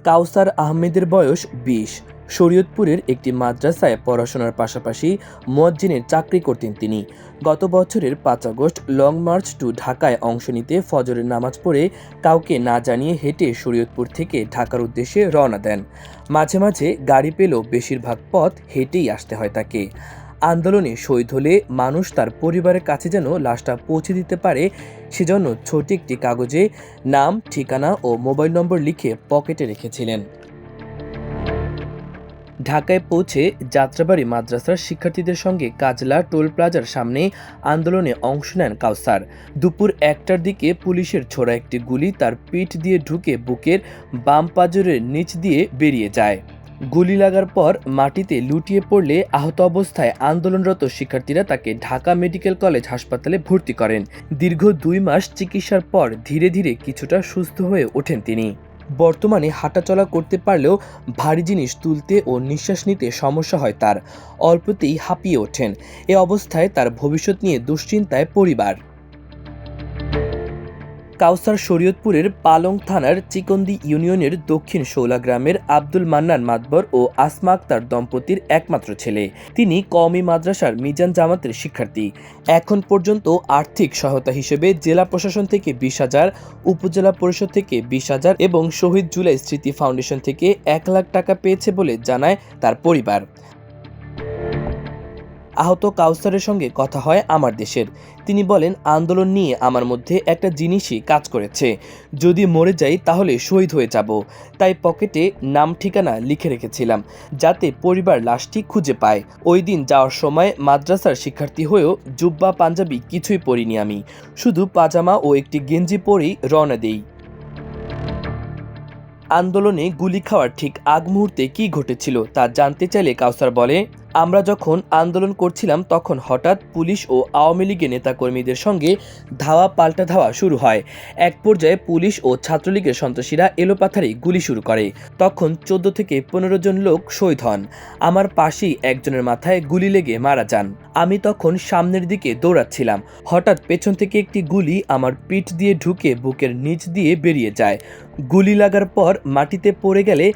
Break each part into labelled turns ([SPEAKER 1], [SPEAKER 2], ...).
[SPEAKER 1] কাউসার আহমেদের বয়স ২০। শরীয়তপুরের একটি মাদ্রাসায় পড়াশোনার পাশাপাশি মুয়াজ্জিনের চাকরি করতেন তিনি। গত বছরের ৫ আগস্ট লং মার্চ টু ঢাকায় অংশ নিতে ফজরের নামাজ পড়ে কাউকে না জানিয়ে হেঁটে শরীয়তপুর থেকে ঢাকার উদ্দেশ্যে রওনা দেন। মাঝে মাঝে গাড়ি পেলেও বেশিরভাগ পথ হেঁটেই আসতে হয় তাকে। আন্দোলনে শহীদ হলে মানুষ তার পরিবারের কাছে যেন লাশটা পৌঁছে দিতে পারে, সেজন্য ছোট একটি কাগজে নাম, ঠিকানা ও মোবাইল নম্বর লিখে পকেটে রেখেছিলেন। ঢাকায় পৌঁছে যাত্রাবাড়ি মাদ্রাসার শিক্ষার্থীদের সঙ্গে কাজলা টোল প্লাজার সামনে আন্দোলনে অংশ নেন কাউসার। দুপুর ১টার দিকে পুলিশের ছোড়া একটি গুলি তার পিঠ দিয়ে ঢুকে বুকের বাম পাঁজরের নিচ দিয়ে বেরিয়ে যায়। গুলি লাগার পর মাটিতে লুটিয়ে পড়লে আহত অবস্থায় আন্দোলনরত শিক্ষার্থীরা তাকে ঢাকা মেডিকেল কলেজ হাসপাতালে ভর্তি করেন। দীর্ঘ ২ মাস চিকিৎসার পর ধীরে ধীরে কিছুটা সুস্থ হয়ে ওঠেন তিনি। বর্তমানে হাঁটাচলা করতে পারলেও ভারী জিনিস তুলতে ও নিঃশ্বাস নিতে সমস্যা হয় তার। অল্পতেই হাঁপিয়ে ওঠেন। এ অবস্থায় তার ভবিষ্যৎ নিয়ে দুশ্চিন্তায় পরিবার। কাউসার শরীয়তপুরের পালং থানার চিকন্দি ইউনিয়নের দক্ষিণ শৌলা গ্রামের আব্দুল মান্নান মাতবর ও আসমা আক্তার দম্পতির একমাত্র ছেলে। তিনি কওমি মাদ্রাসার মিজান জামাতের শিক্ষার্থী। এখন পর্যন্ত আর্থিক সহায়তা হিসেবে জেলা প্রশাসন থেকে ২০,০০০, উপজেলা পরিষদ থেকে ২০,০০০ এবং শহীদ জুলাই স্মৃতি ফাউন্ডেশন থেকে ১,০০,০০০ টাকা পেয়েছে বলে জানায় তার পরিবার। আহত কাউসারের সঙ্গে কথা হয় আমার দেশের। তিনি বলেন, আন্দোলন নিয়ে আমার মধ্যে একটা জিনিসই কাজ করেছে, যদি মরে যাই তাহলে শহীদ হয়ে যাব। তাই পকেটে নাম ঠিকানা লিখে রেখেছিলাম যাতে পরিবার লাশটি খুঁজে পায়। ওই দিন যাওয়ার সময় মাদ্রাসার শিক্ষার্থী হয়েও জুব্বা পাঞ্জাবি কিছুই পরিনি আমি, শুধু পাজামা ও একটি গেঞ্জি পরেই রওনা দেই। আন্দোলনে গুলি খাওয়ার ঠিক আগ মুহূর্তে কী ঘটেছিল তা জানতে চাইলে কাউসার বলে, আমরা যখন আন্দোলন করছিলাম তখন হঠাৎ পুলিশ ও আওয়ামী লীগের নেতাকর্মীদের সঙ্গে ধাওয়া পাল্টা ধাওয়া শুরু হয়। এক পর্যায়ে পুলিশ ও ছাত্রলীগের সন্ত্রাসীরা এলোপাথারি গুলি শুরু করে। তখন ১৪ থেকে ১৫ জন লোক শহীদ হন। আমার পাশেই একজনের মাথায় গুলি লেগে মারা যান। আমি তখন সামনের দিকে দৌড়াচ্ছিলাম। হঠাৎ পেছন থেকে একটি গুলি আমার পিঠ দিয়ে ঢুকে বুকের নিচ দিয়ে বেরিয়ে যায়। গুলি লাগার পর মাটিতে পড়ে গেলে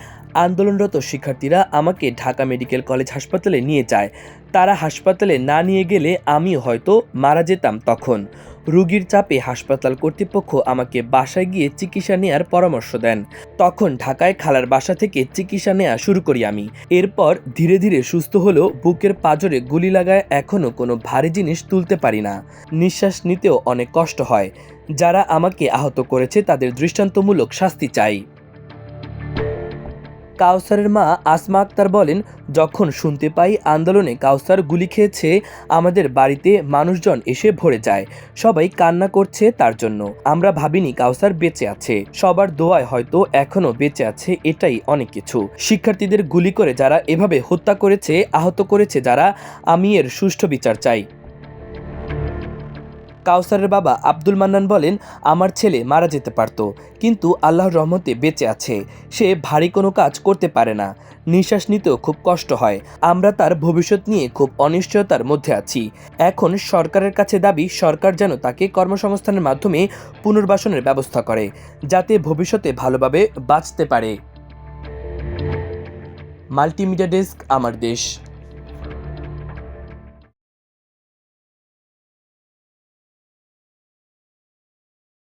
[SPEAKER 1] আন্দোলনরত শিক্ষার্থীরা আমাকে ঢাকা মেডিকেল কলেজ হাসপাতালে নিয়ে যায়। তারা হাসপাতালে না নিয়ে গেলে আমিও হয়তো মারা যেতাম তখন। রোগীর চাপে হাসপাতাল কর্তৃপক্ষ আমাকে বাসায় গিয়ে চিকিৎসা নেওয়ার পরামর্শ দেন। তখন ঢাকায় খালার বাসা থেকে চিকিৎসা নেওয়া শুরু করি আমি। এরপর ধীরে ধীরে সুস্থ হলেও বুকের পাঁজরে গুলি লাগায় এখনও কোনো ভারী জিনিস তুলতে পারি না। নিঃশ্বাস নিতেও অনেক কষ্ট হয়। যারা আমাকে আহত করেছে তাদের দৃষ্টান্তমূলক শাস্তি চাই। কাউসারের মা আসমা আক্তার বলেন, যখন শুনতে পাই আন্দোলনে কাউসার গুলি খেয়েছে, আমাদের বাড়িতে মানুষজন এসে ভরে যায়। সবাই কান্না করছে তার জন্য। আমরা ভাবিনি কাউসার বেঁচে আছে। সবার দোয়ায় হয়তো এখনো বেঁচে আছে, এটাই অনেক কিছু। শিক্ষার্থীদের গুলি করে যারা এভাবে হত্যা করেছে, আহত করেছে যারা, আমি এর সুষ্ঠু বিচার চাই। কাউসারের বাবা আব্দুল মান্নান বলেন, আমার ছেলে মারা যেতে পারত, কিন্তু আল্লাহর রহমতে বেঁচে আছে। সে ভারী কোনো কাজ করতে পারে না। নিঃশ্বাস নিতেও খুব কষ্ট হয়। আমরা তার ভবিষ্যৎ নিয়ে খুব অনিশ্চয়তার মধ্যে আছি। এখন সরকারের কাছে দাবি, সরকার যেন তাকে কর্মসংস্থানের মাধ্যমে পুনর্বাসনের ব্যবস্থা করে, যাতে ভবিষ্যতে ভালোভাবে বাঁচতে পারে। মাল্টিমিডিয়া ডেস্ক, আমার দেশ।